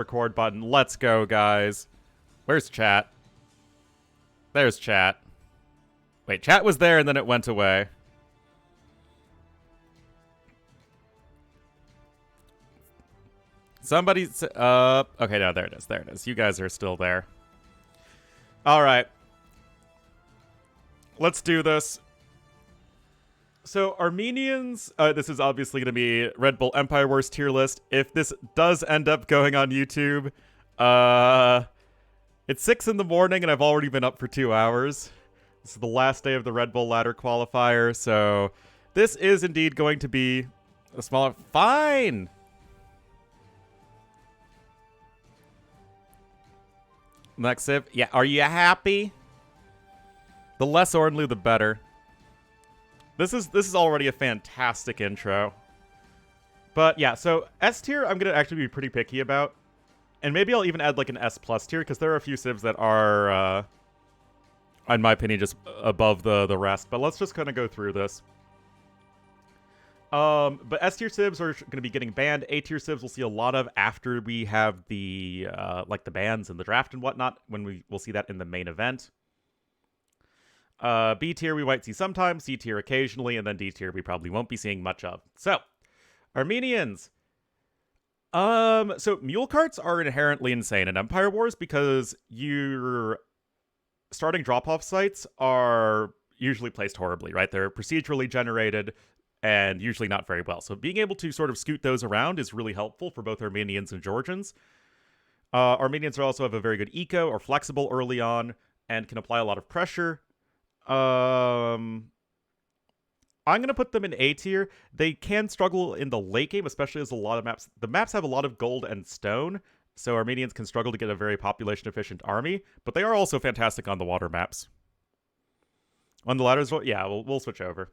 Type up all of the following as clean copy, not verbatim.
Record button. Let's go, guys. Where's chat? There's chat. Wait, chat was there and then it went away. Somebody's okay, no, there it is. There it is. You guys are still there. All right. Let's do this. So Armenians, this is obviously going to be Red Bull Empire Wars tier list. If this does end up going on YouTube, it's 6 in the morning and I've already been up for 2 hours. This is the last day of the Red Bull ladder qualifier, so this is indeed going to be a smaller... Fine! Next civ. Yeah, are you happy? The less Ornlu, the better. This is already a fantastic intro. But yeah, so S tier I'm going to actually be pretty picky about. And maybe I'll even add like an S plus tier, because there are a few civs that are, in my opinion, just above the rest. But let's just kind of go through this. But S tier civs are going to be getting banned. A tier civs we'll see a lot of after we have the, like the bans and the draft and whatnot, when we'll see that in the main event. B tier we might see sometimes, C tier occasionally, and then D tier we probably won't be seeing much of. So, Armenians. So mule carts are inherently insane in Empire Wars because your starting drop-off sites are usually placed horribly, right? They're procedurally generated and usually not very well. So being able to sort of scoot those around is really helpful for both Armenians and Georgians. Armenians also have a very good eco, or flexible early on, and can apply a lot of pressure. I'm going to put them in A tier. They can struggle in the late game, especially as a lot of maps... The maps have a lot of gold and stone, so Armenians can struggle to get a very population-efficient army, but they are also fantastic on the water maps. On the ladders, yeah, we'll switch over.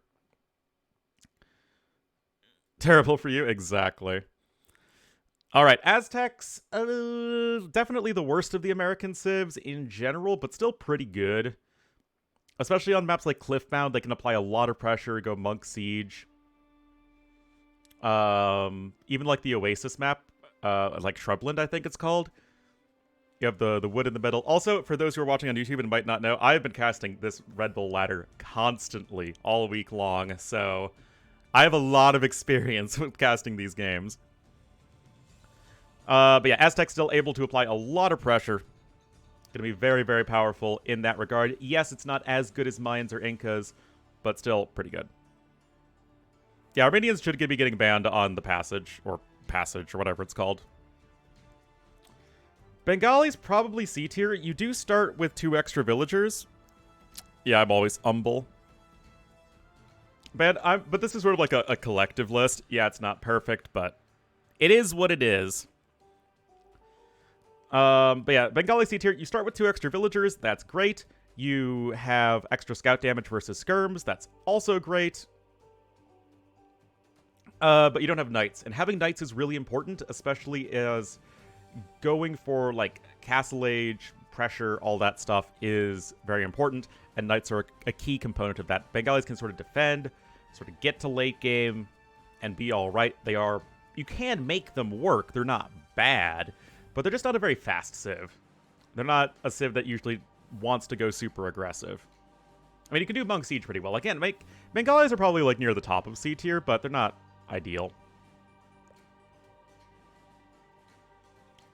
Terrible for you? Exactly. Alright, Aztecs, definitely the worst of the American civs in general, but still pretty good. Especially on maps like Cliffbound, they can apply a lot of pressure, go Monk Siege. Even like the Oasis map, like Shrubland, I think it's called. You have the wood in the middle. Also, for those who are watching on YouTube and might not know, I've been casting this Red Bull ladder constantly, all week long, so I have a lot of experience with casting these games. But yeah, Aztec's still able to apply a lot of pressure. Going to be very, very powerful in that regard. Yes, it's not as good as Mayans or Incas, but still pretty good. Yeah, Armenians should be getting banned on the passage, or whatever it's called. Bengalis probably C tier. You do start with 2 extra villagers. Yeah, I'm always humble. But this is sort of like a collective list. Yeah, it's not perfect, but it is what it is. But yeah, Bengali C tier, you start with 2 extra villagers, that's great. You have extra scout damage versus skirms, that's also great. But you don't have knights, and having knights is really important, especially as going for, like, castle age, pressure, all that stuff is very important, and knights are a key component of that. Bengalis can sort of defend, sort of get to late game, and be alright. You can make them work, they're not bad, but they're just not a very fast civ. They're not a civ that usually wants to go super aggressive. I mean, you can do Monk Siege pretty well. Again, Bengalis are probably like near the top of C tier, but they're not ideal.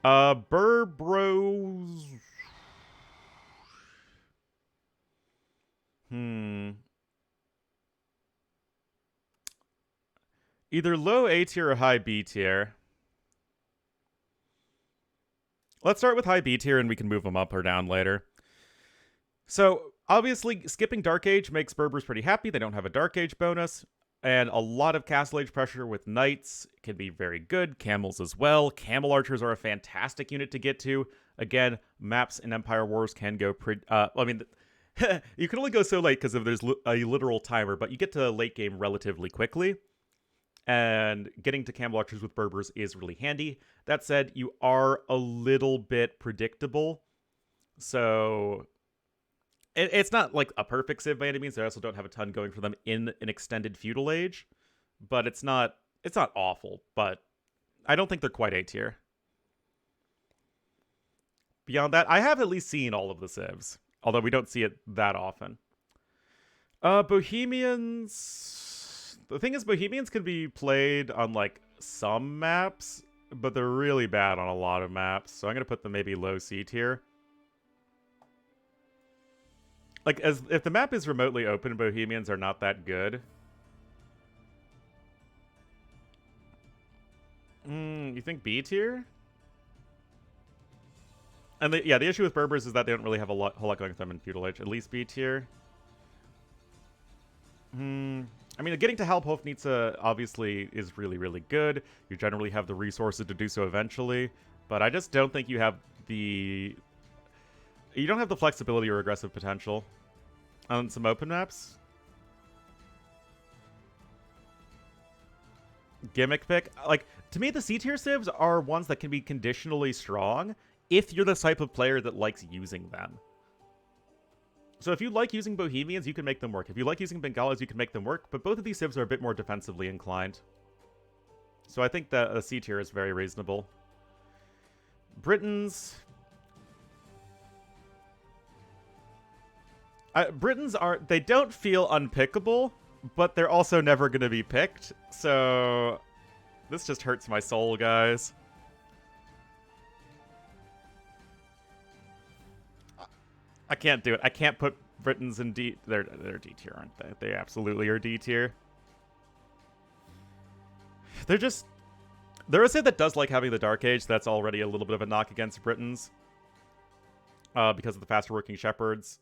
Burbros... Either low A tier or high B tier. Let's start with high B tier and we can move them up or down later. So, obviously, skipping Dark Age makes Berbers pretty happy. They don't have a Dark Age bonus. And a lot of Castle Age pressure with Knights can be very good. Camels as well. Camel Archers are a fantastic unit to get to. Again, maps in Empire Wars can go pretty... I mean, you can only go so late because there's a literal timer, but you get to late game relatively quickly. And getting to Camel Archers with Berbers is really handy. That said, you are a little bit predictable. So it's not like a perfect civ by any means. They also don't have a ton going for them in an extended feudal age. But it's not awful. But I don't think they're quite A tier. Beyond that, I have at least seen all of the civs, although we don't see it that often. Bohemians. The thing is, Bohemians can be played on like some maps, but they're really bad on a lot of maps. So I'm gonna put them maybe low C tier. Like, as if the map is remotely open, Bohemians are not that good. You think B tier? And the issue with Berbers is that they don't really have a whole lot going for them in Feudal Age. At least B tier. I mean, getting to Halbhofnitsa obviously is really, really good. You generally have the resources to do so eventually, but I just don't think you have the... You don't have the flexibility or aggressive potential on some open maps. Gimmick pick. Like, to me, the C-tier civs are ones that can be conditionally strong if you're the type of player that likes using them. So if you like using Bohemians, you can make them work. If you like using Bengalis, you can make them work. But both of these civs are a bit more defensively inclined. So I think that a C tier is very reasonable. Britons... Britons aren't... They don't feel unpickable, but they're also never going to be picked. So this just hurts my soul, guys. I can't do it. I can't put Britons in D... They're D tier, aren't they? They absolutely are D tier. They're just... There is a that does like having the Dark Age. That's already a little bit of a knock against Britons. Because of the faster working shepherds.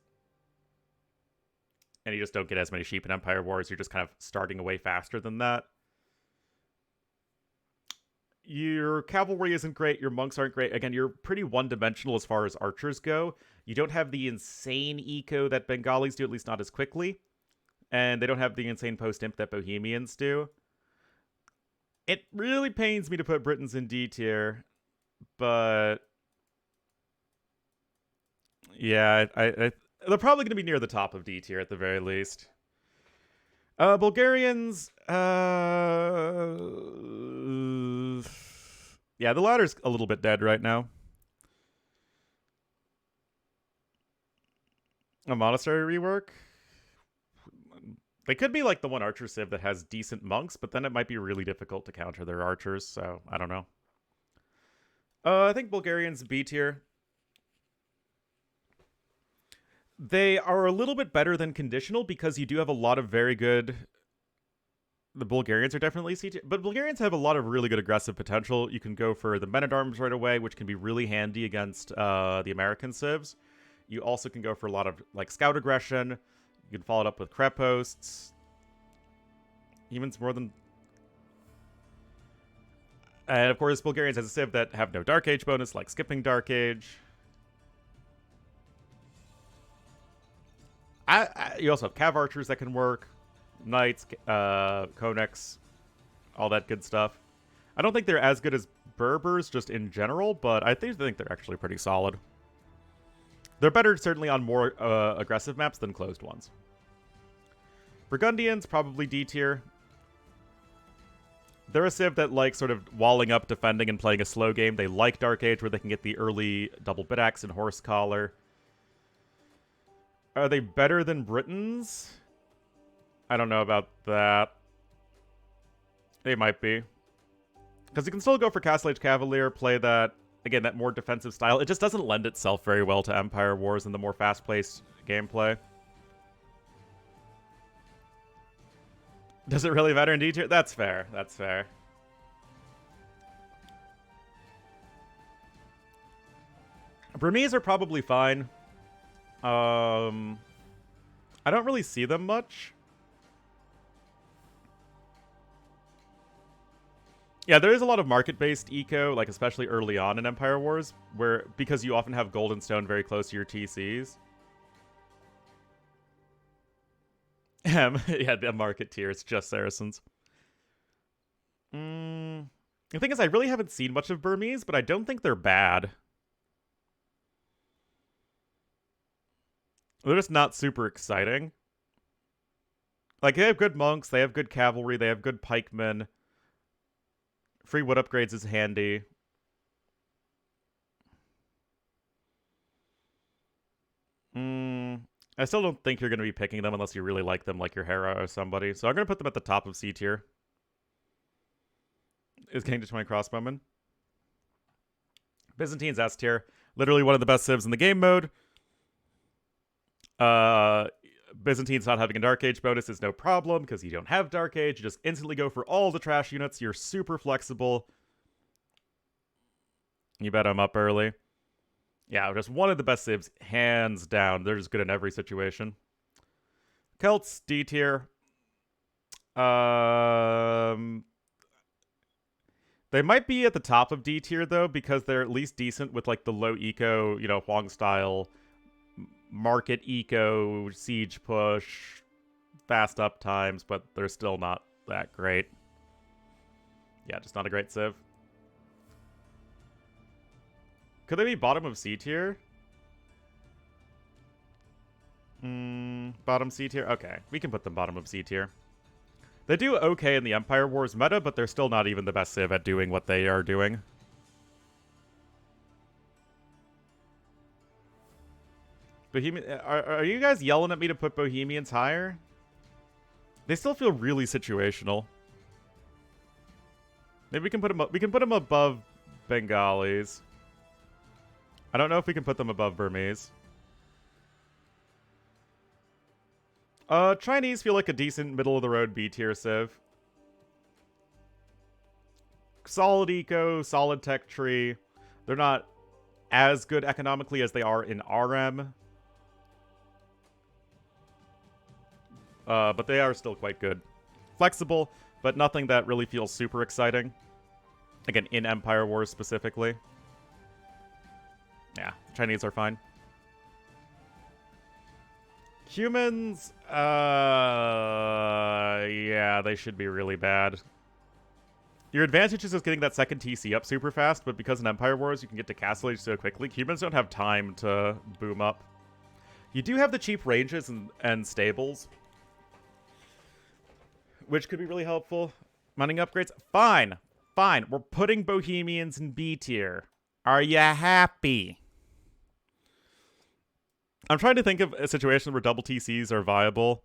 And you just don't get as many sheep in Empire Wars. You're just kind of starting away faster than that. Your cavalry isn't great. Your monks aren't great. Again, you're pretty one-dimensional as far as archers go. You don't have the insane eco that Bengalis do, at least not as quickly. And they don't have the insane post-imp that Bohemians do. It really pains me to put Britons in D tier, but... Yeah, they're probably going to be near the top of D tier at the very least. Bulgarians... Yeah, the ladder's a little bit dead right now. A monastery rework? They could be like the one archer civ that has decent monks, but then it might be really difficult to counter their archers, so I don't know. I think Bulgarians B tier. They are a little bit better than conditional because you do have a lot of very good... The Bulgarians are definitely C tier, but Bulgarians have a lot of really good aggressive potential. You can go for the men-at-arms right away, which can be really handy against the American civs. You also can go for a lot of like scout aggression. You can follow it up with creposts. Even more than... And of course, Bulgarians has a civ that have no Dark Age bonus, like skipping Dark Age. You also have cav archers that can work. Knights, Konaks, all that good stuff. I don't think they're as good as Berbers just in general, but I think they're actually pretty solid. They're better certainly on more aggressive maps than closed ones. Burgundians, probably D tier. They're a civ that likes sort of walling up, defending, and playing a slow game. They like Dark Age, where they can get the early double bit axe and horse collar. Are they better than Britons? I don't know about that. They might be. Because you can still go for Castle Age Cavalier, play that, again, that more defensive style. It just doesn't lend itself very well to Empire Wars and the more fast-paced gameplay. Does it really matter in D tier? That's fair. That's fair. Burmese are probably fine. I don't really see them much. Yeah, there is a lot of market-based eco, like especially early on in Empire Wars, where because you often have gold and stone very close to your TCs. Yeah, the market tier, it's just Saracens. The thing is, I really haven't seen much of Burmese, but I don't think they're bad. They're just not super exciting. Like, they have good monks, they have good cavalry, they have good pikemen. Free wood upgrades is handy. I still don't think you're going to be picking them unless you really like them, like your Hera or somebody. So I'm going to put them at the top of C tier. Is King to 20 Crossbowmen. Byzantines S tier. Literally one of the best civs in the game mode. Byzantines not having a Dark Age bonus is no problem because you don't have Dark Age. You just instantly go for all the trash units. You're super flexible. You bet I'm up early. Yeah, just one of the best civs, hands down. They're just good in every situation. Celts, D tier. They might be at the top of D tier, though, because they're at least decent with, like, the low eco, you know, Huang style, market eco, siege push, fast up times, but they're still not that great. Yeah, just not a great civ. Could they be bottom of C tier? Bottom C tier? Okay, we can put them bottom of C tier. They do okay in the Empire Wars meta, but they're still not even the best civ at doing what they are doing. Are you guys yelling at me to put Bohemians higher? They still feel really situational. Maybe we can put them above Bengalis. I don't know if we can put them above Burmese. Chinese feel like a decent middle-of-the-road B-tier civ. Solid eco, solid tech tree. They're not as good economically as they are in RM. But they are still quite good. Flexible, but nothing that really feels super exciting. Again, in Empire Wars specifically. Yeah, Chinese are fine. Humans, yeah, they should be really bad. Your advantage is just getting that second TC up super fast, but because in Empire Wars you can get to Castle Age so quickly, humans don't have time to boom up. You do have the cheap ranges and stables, which could be really helpful. Mining upgrades, fine. Fine, we're putting Bohemians in B tier. Are you happy? I'm trying to think of a situation where double TCs are viable.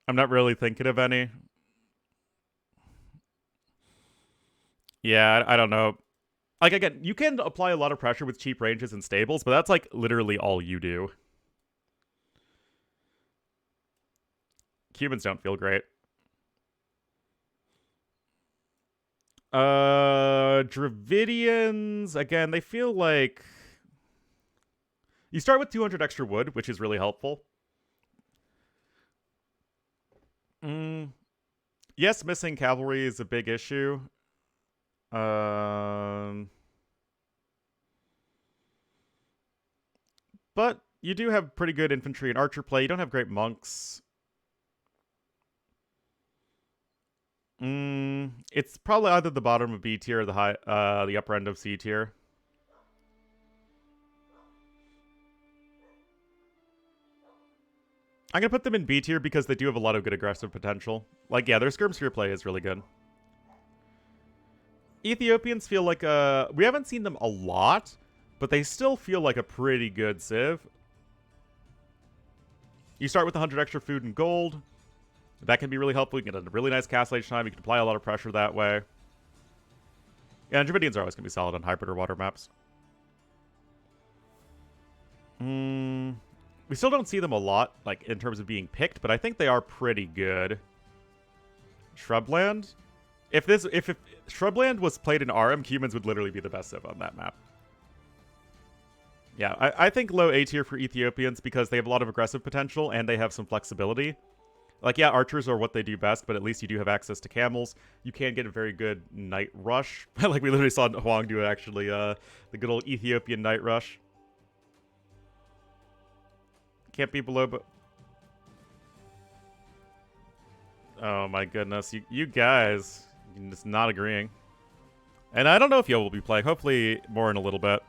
I'm not really thinking of any. Yeah, I don't know. Like, again, you can apply a lot of pressure with cheap ranges and stables, but that's, like, literally all you do. Cubans don't feel great. Dravidians, again, they feel like... You start with 200 extra wood, which is really helpful. Yes, missing cavalry is a big issue. But you do have pretty good infantry and archer play. You don't have great monks. It's probably either the bottom of B tier or the upper end of C tier. I'm gonna put them in B tier because they do have a lot of good aggressive potential. Like, yeah, their skirm sphere play is really good. Ethiopians feel like we haven't seen them a lot, but they still feel like a pretty good civ. You start with 100 extra food and gold. That can be really helpful. You can get a really nice Castle Age time. You can apply a lot of pressure that way. Yeah, and Dravidians are always going to be solid on hybrid or water maps. We still don't see them a lot, like, in terms of being picked, but I think they are pretty good. Shrubland? If Shrubland was played in RM, humans would literally be the best civ on that map. Yeah, I think low A tier for Ethiopians because they have a lot of aggressive potential and they have some flexibility. Like, yeah, archers are what they do best, but at least you do have access to camels. You can get a very good night rush. Like, we literally saw Huang do, actually, the good old Ethiopian night rush. Can't be below, but... Oh, my goodness. You guys, you're just not agreeing. And I don't know if Yo will be playing. Hopefully more in a little bit.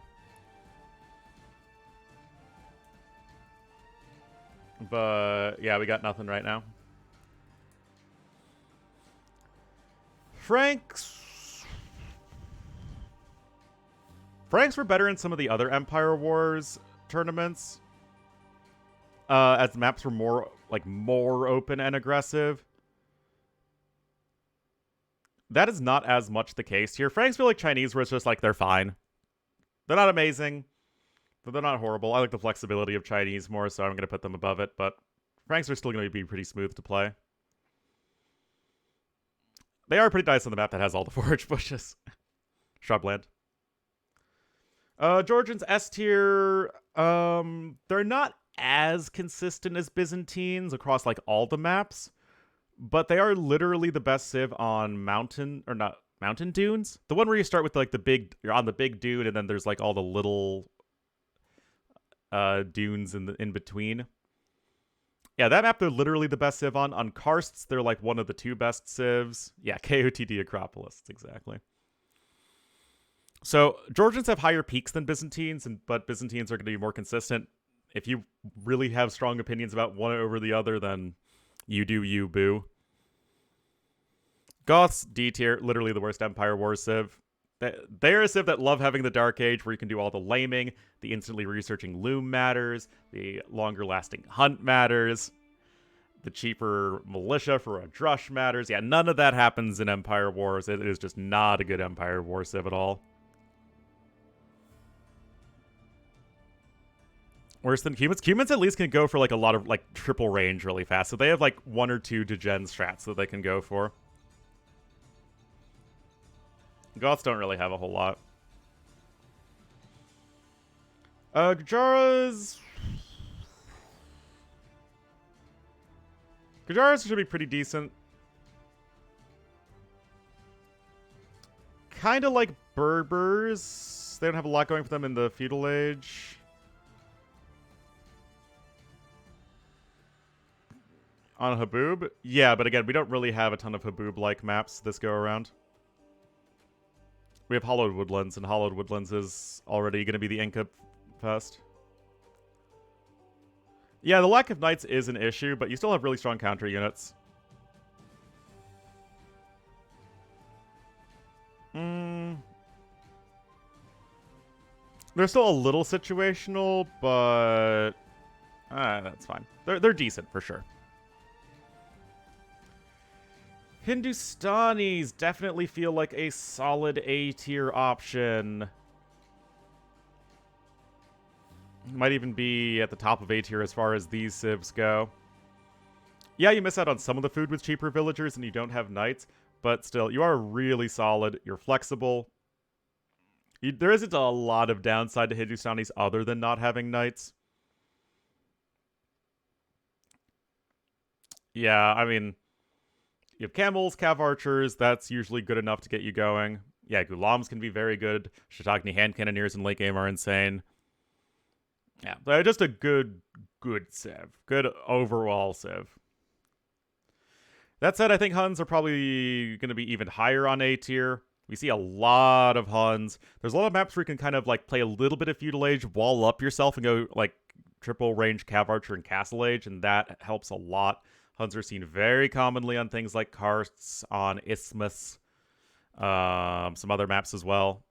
But, yeah, we got nothing right now. Franks. Franks were better in some of the other Empire Wars tournaments, as the maps were more open and aggressive. That is not as much the case here. Franks feel like Chinese, where it's just like they're fine. They're not amazing, but they're not horrible. I like the flexibility of Chinese more, so I'm going to put them above it, but Franks are still going to be pretty smooth to play. They are pretty nice on the map that has all the forage bushes. Shrubland. Georgians S tier. They're not as consistent as Byzantines across like all the maps, but they are literally the best civ on mountain dunes. The one where you start with like you're on the big dune, and then there's like all the little dunes in between. Yeah, that map they're literally the best civ on. On karsts, they're like one of the 2 best civs. Yeah, KOTD Acropolis, exactly. So Georgians have higher peaks than Byzantines, but Byzantines are going to be more consistent. If you really have strong opinions about one over the other, then you do you, boo. Goths, D tier, literally the worst Empire Wars civ. They're a civ that love having the Dark Age, where you can do all the laming, the instantly researching loom matters, the longer lasting hunt matters, the cheaper militia for a drush matters. Yeah, none of that happens in Empire Wars. It is just not a good Empire War civ at all. Worse than humans. Humans at least can go for like a lot of like triple range really fast. So they have like 1 or 2 degen strats that they can go for. Goths don't really have a whole lot. Gajaras should be pretty decent. Kind of like Berbers. They don't have a lot going for them in the feudal age. On Haboob? Yeah, but again, we don't really have a ton of Haboob-like maps this go around. We have Hollowed Woodlands, and Hollowed Woodlands is already going to be the Inca fest. Yeah, the lack of knights is an issue, but you still have really strong counter units. They're still a little situational, but that's fine. They're decent for sure. Hindustanis definitely feel like a solid A-tier option. Might even be at the top of A-tier as far as these civs go. Yeah, you miss out on some of the food with cheaper villagers and you don't have knights, but still, you are really solid. You're flexible. There isn't a lot of downside to Hindustanis other than not having knights. Yeah, I mean, you have camels, cav archers, that's usually good enough to get you going. Yeah, Gulams can be very good. Shiitagni hand cannoneers in late game are insane. Yeah, but just a good civ. Good overall civ. That said, I think Huns are probably going to be even higher on A tier. We see a lot of Huns. There's a lot of maps where you can kind of like play a little bit of feudal age, wall up yourself, and go like triple range cav archer and castle age, and that helps a lot. Huns are seen very commonly on things like karsts, on Isthmus, some other maps as well.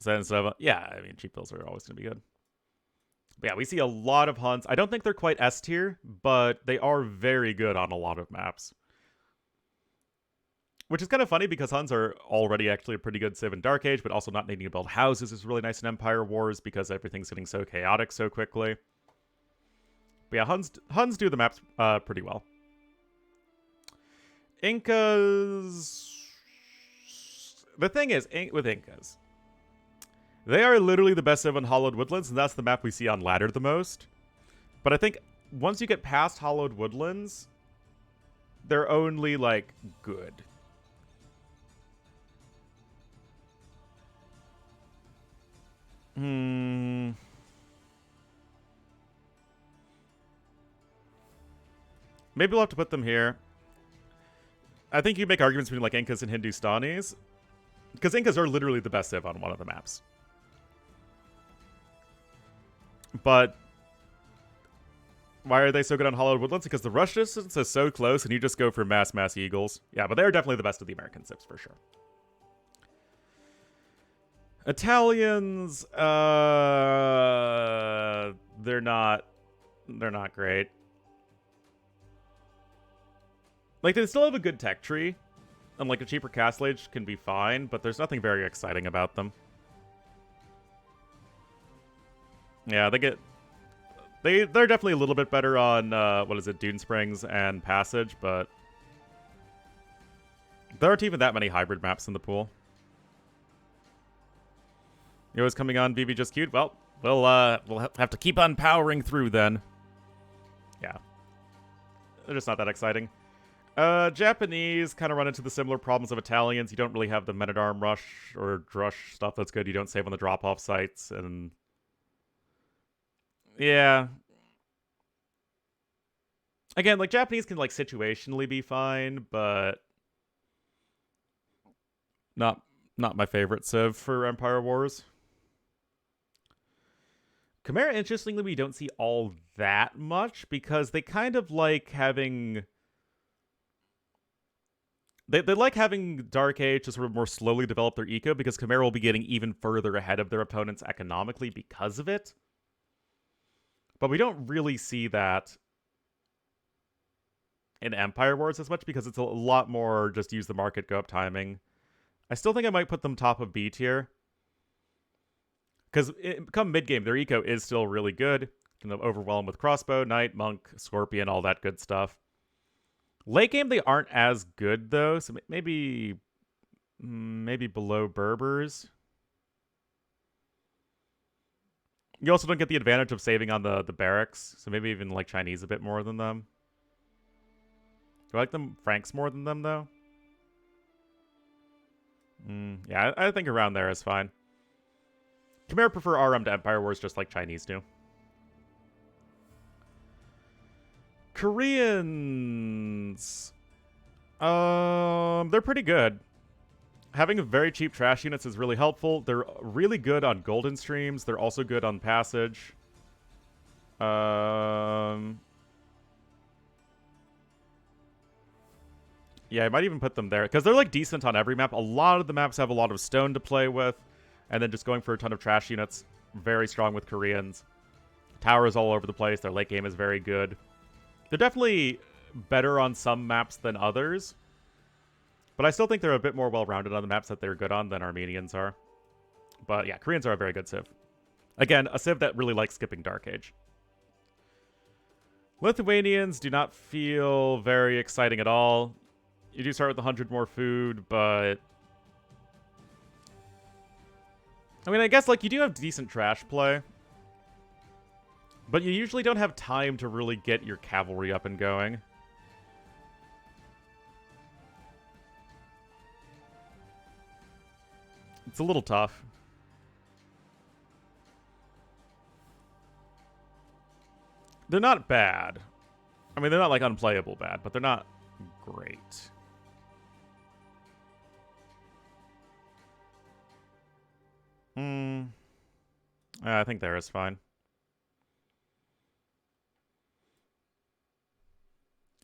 So instead of, yeah, I mean, cheap bills are always going to be good. But yeah, we see a lot of Huns. I don't think they're quite S tier, but they are very good on a lot of maps. Which is kind of funny because Huns are already actually a pretty good civ in Dark Age, but also not needing to build houses is really nice in Empire Wars because everything's getting so chaotic so quickly. But yeah, Huns do the maps pretty well. Incas... The thing is, with Incas, they are literally the best civ on Hollowed Woodlands, and that's the map we see on ladder the most. But I think once you get past Hollowed Woodlands, they're only, like, good. Maybe we'll have to put them here. I think you make arguments between, like, Incas and Hindustanis. Because Incas are literally the best civ on one of the maps. But why are they so good on Hollowed Woodlands? Because the rush distance is so close and you just go for mass eagles. Yeah, but they're definitely the best of the American civs for sure. Italians, they're not great. Like, they still have a good tech tree, and like a cheaper castle age can be fine, but there's nothing very exciting about them. Yeah, they're definitely a little bit better on what is it, Dune Springs and Passage, but there aren't even that many hybrid maps in the pool. You know what's coming on BB Just Cute? Well, we'll have to keep on powering through then. Yeah. They're just not that exciting. Japanese kind of run into the similar problems of Italians. You don't really have the Men-at-Arm rush or drush stuff that's good. You don't save on the drop-off sites, and yeah. Again, like, Japanese can, like, situationally be fine, but not my favorite civ for Empire Wars. Chimera, interestingly, we don't see all that much because they kind of like having... They like having Dark Age to sort of more slowly develop their eco because Chimera will be getting even further ahead of their opponents economically because of it. But we don't really see that in Empire Wars as much because it's a lot more just use the market, go up timing. I still think I might put them top of B tier. Because come mid-game, their eco is still really good. Can overwhelm with crossbow, knight, monk, scorpion, all that good stuff. Late game, they aren't as good, though, so maybe below Berbers. You also don't get the advantage of saving on the barracks, so maybe even like Chinese a bit more than them. Do I like them Franks more than them, though? Yeah, I think around there is fine. Chimera prefer RM to Empire Wars just like Chinese do. Koreans... they're pretty good. Having very cheap trash units is really helpful. They're really good on golden streams. They're also good on passage. Yeah, I might even put them there. Because they're, like, decent on every map. A lot of the maps have a lot of stone to play with. And then just going for a ton of trash units. Very strong with Koreans. Towers all over the place. Their late game is very good. They're definitely better on some maps than others. But I still think they're a bit more well-rounded on the maps that they're good on than Armenians are. But yeah, Koreans are a very good civ. Again, a civ that really likes skipping Dark Age. Lithuanians do not feel very exciting at all. You do start with 100 more food, but... I mean, I guess, like, you do have decent trash play. But you usually don't have time to really get your cavalry up and going. It's a little tough. They're not bad. I mean, they're not, like, unplayable bad, but they're not great. I think there is fine.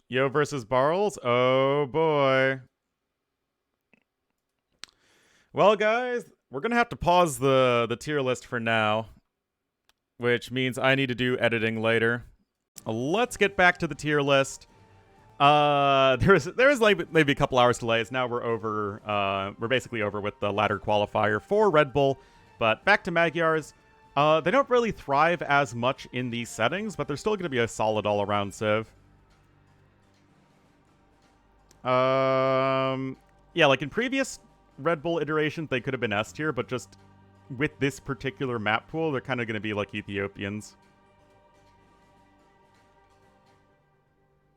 Yo versus Barles? Oh, boy. Well, guys, we're going to have to pause the tier list for now, which means I need to do editing later. Let's get back to the tier list. There was like maybe a couple hours delays. Now we're over. We're basically over with the ladder qualifier for Red Bull. But back to Magyars. They don't really thrive as much in these settings, but they're still going to be a solid all-around civ. Yeah, like in previous Red Bull iterations, they could have been S tier, but just with this particular map pool, they're kind of going to be like Ethiopians.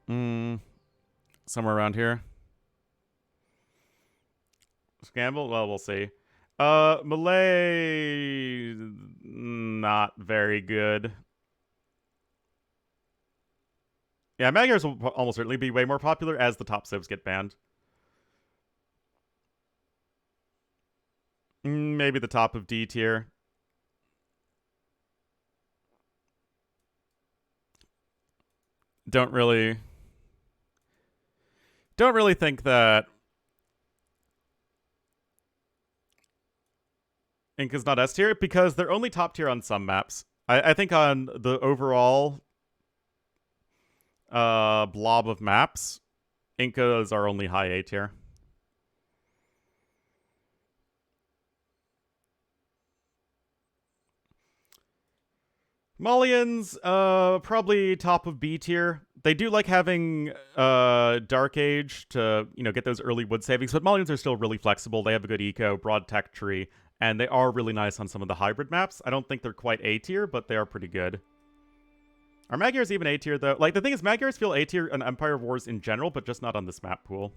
Somewhere around here. Scamble? Well, we'll see. Malay... not very good. Yeah, Magyars will almost certainly be way more popular as the top civs get banned. Maybe the top of D tier. Don't really think that... Inca's not S tier because they're only top tier on some maps. I think on the overall blob of maps, Incas are only high A tier. Malayans, probably top of B tier. They do like having Dark Age to, get those early wood savings, but Malayans are still really flexible. They have a good eco, broad tech tree, and they are really nice on some of the hybrid maps. I don't think they're quite A tier, but they are pretty good. Are Magyars even A tier, though? Like, the thing is, Magyars feel A tier in Empire Wars in general, but just not on this map pool.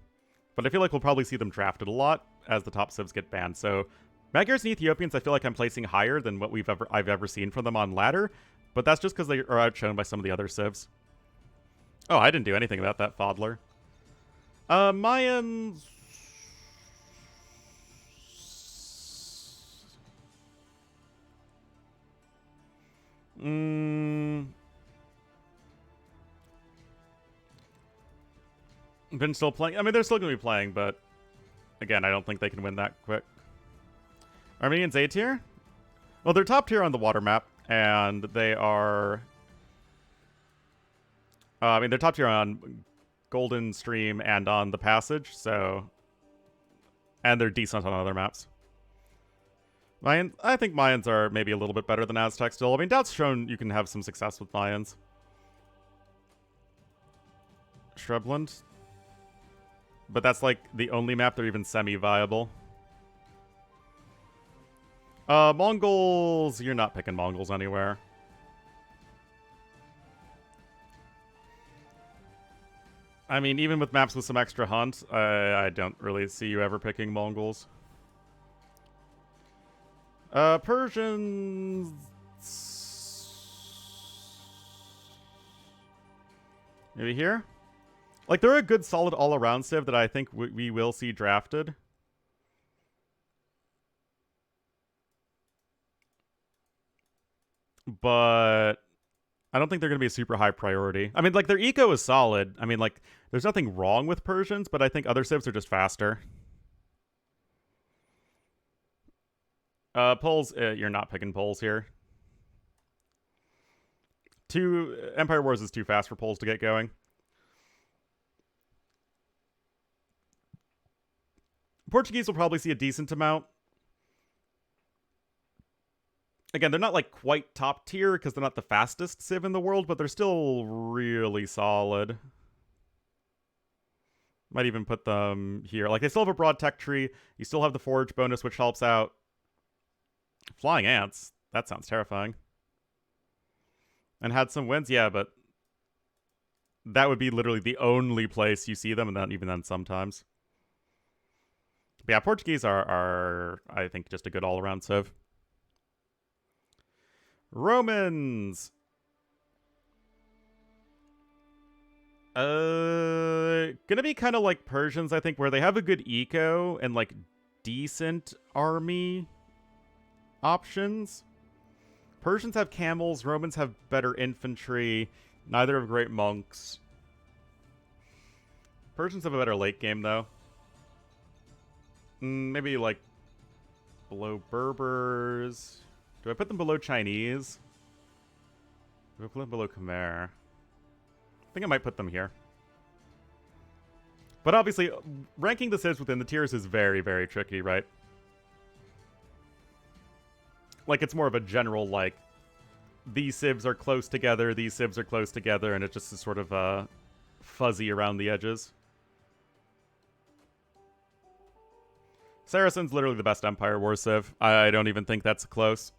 But I feel like we'll probably see them drafted a lot as the top civs get banned, so Magyars and Ethiopians, I feel like I'm placing higher than what I've ever seen from them on ladder, but that's just because they are outshone by some of the other civs. Oh, I didn't do anything about that Fodler. Mayans. Been still playing. I mean, they're still going to be playing, but again, I don't think they can win that quick. Armenians A tier? Well, they're top tier on the water map, and they are... they're top tier on Golden Stream and on the Passage, so... And they're decent on other maps. I think Mayans are maybe a little bit better than Aztecs still. I mean, Doubt's shown you can have some success with Mayans. Shrubland. But that's like the only map they're even semi-viable. Mongols, you're not picking Mongols anywhere. I mean, even with maps with some extra hunt, I don't really see you ever picking Mongols. Persians... Maybe here? Like, they're a good, solid all-around civ that I think we will see drafted. But I don't think they're going to be a super high priority. I mean, like, their eco is solid. I mean, like, there's nothing wrong with Persians, but I think other civs are just faster. Poles, you're not picking Poles here. Empire Wars is too fast for Poles to get going. Portuguese will probably see a decent amount. Again, they're not like quite top tier because they're not the fastest civ in the world, but they're still really solid. Might even put them here. Like, they still have a broad tech tree. You still have the forge bonus, which helps out. Flying ants. That sounds terrifying. And had some wins, yeah, but that would be literally the only place you see them, and then even then sometimes. But yeah, Portuguese are I think, just a good all-around civ. Romans. Gonna be kind of like Persians, I think, where they have a good eco and, like, decent army options. Persians have camels, Romans have better infantry, neither have great monks. Persians have a better late game, though. Maybe, like, below Berbers. Do I put them below Chinese? Do I put them below Khmer? I think I might put them here. But obviously, ranking the civs within the tiers is very, very tricky, right? Like, it's more of a general, like, these civs are close together, these civs are close together, and it just is sort of fuzzy around the edges. Saracen's literally the best Empire War civ. I don't even think that's close.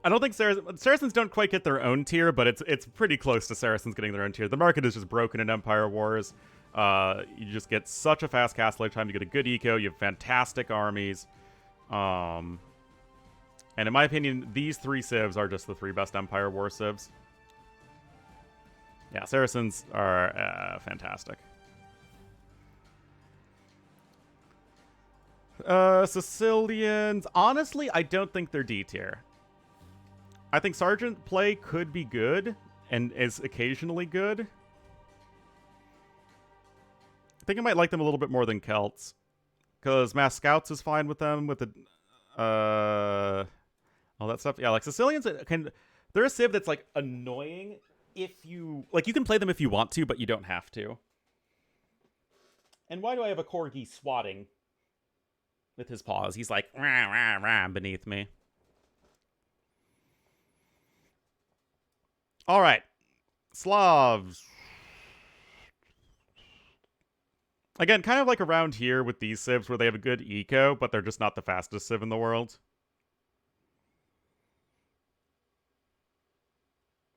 I don't think Saracens don't quite get their own tier, but it's pretty close to Saracens getting their own tier. The market is just broken in Empire Wars. You just get such a fast cast lifetime. You get a good eco. You have fantastic armies. And in my opinion, these three civs are just the three best Empire War civs. Yeah, Saracens are fantastic. Sicilians, honestly, I don't think they're D tier. I think Sergeant play could be good, and is occasionally good. I think I might like them a little bit more than Celts. because mass scouts is fine with them with the all that stuff. Yeah, like Sicilians can. They're a civ that's like annoying if you like. You can play them if you want to, but you don't have to. And why do I have a corgi swatting with his paws? He's like rah, rah, rah, beneath me. All right, Slavs. Again, kind of like around here with these civs where they have a good eco, but they're just not the fastest civ in the world.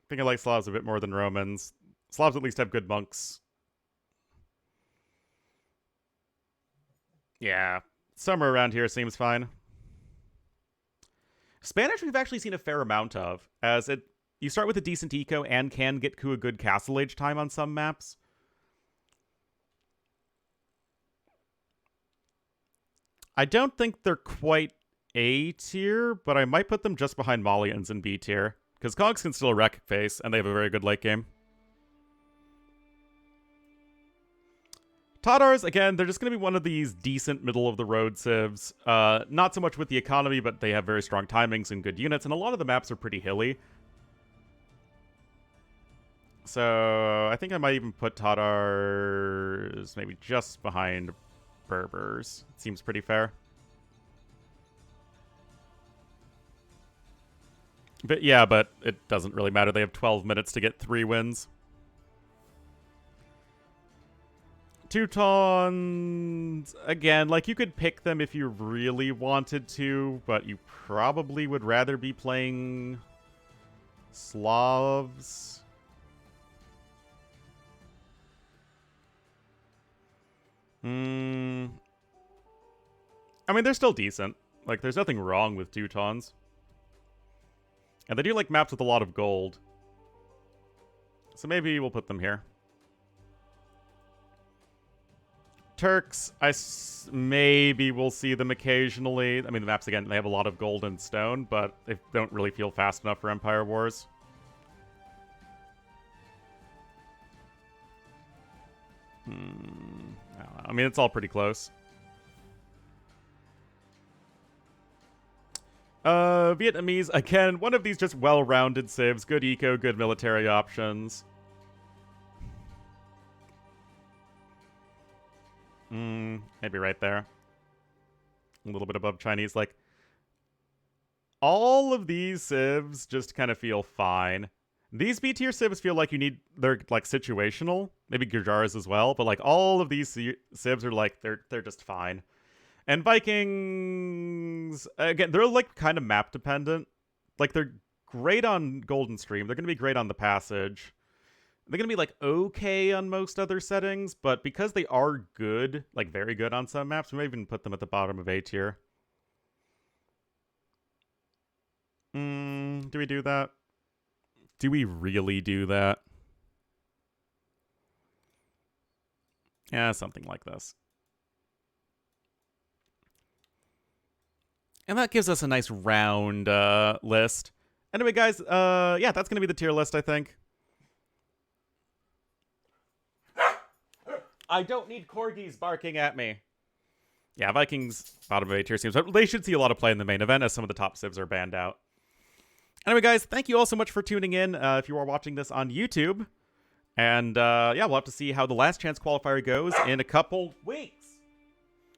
I think I like Slavs a bit more than Romans. Slavs at least have good monks. Yeah, somewhere around here seems fine. Spanish we've actually seen a fair amount of, as you start with a decent eco and can get to a good castle age time on some maps. I don't think they're quite A tier, but I might put them just behind Malayans in B tier, because Cogs can still wreck face, and they have a very good late game. Tatars, again, they're just going to be one of these decent middle-of-the-road civs. Not so much with the economy, but they have very strong timings and good units, and a lot of the maps are pretty hilly. So I think I might even put Tatars maybe just behind Berbers. It seems pretty fair. But yeah, but it doesn't really matter. They have 12 minutes to get 3 wins. Teutons, again, like you could pick them if you really wanted to, but you probably would rather be playing Slavs. I mean, they're still decent. Like, there's nothing wrong with Teutons. And they do like maps with a lot of gold. So maybe we'll put them here. Turks, maybe we'll see them occasionally. I mean, the maps, again, they have a lot of gold and stone, but they don't really feel fast enough for Empire Wars. I mean, it's all pretty close. Vietnamese, again, one of these just well-rounded civs. Good eco, good military options. Maybe right there. A little bit above Chinese. Like, all of these civs just kind of feel fine. These B-tier civs feel like they're, like, situational. Maybe Magyars as well. But, like, all of these civs are, like, they're just fine. And Vikings, again, they're, like, kind of map-dependent. Like, they're great on Golden Stream. They're going to be great on the Passage. They're going to be, like, okay on most other settings, but because they are good, like, very good on some maps, we may even put them at the bottom of A tier. Do we do that? Do we really do that? Yeah, something like this. And that gives us a nice round list. Anyway, guys, yeah, that's going to be the tier list, I think. I don't need corgis barking at me. Yeah, Vikings, bottom of A tier seems... They should see a lot of play in the main event, as some of the top civs are banned out. Anyway, guys, thank you all so much for tuning in, if you are watching this on YouTube. And, yeah, we'll have to see how the Last Chance qualifier goes in a couple weeks.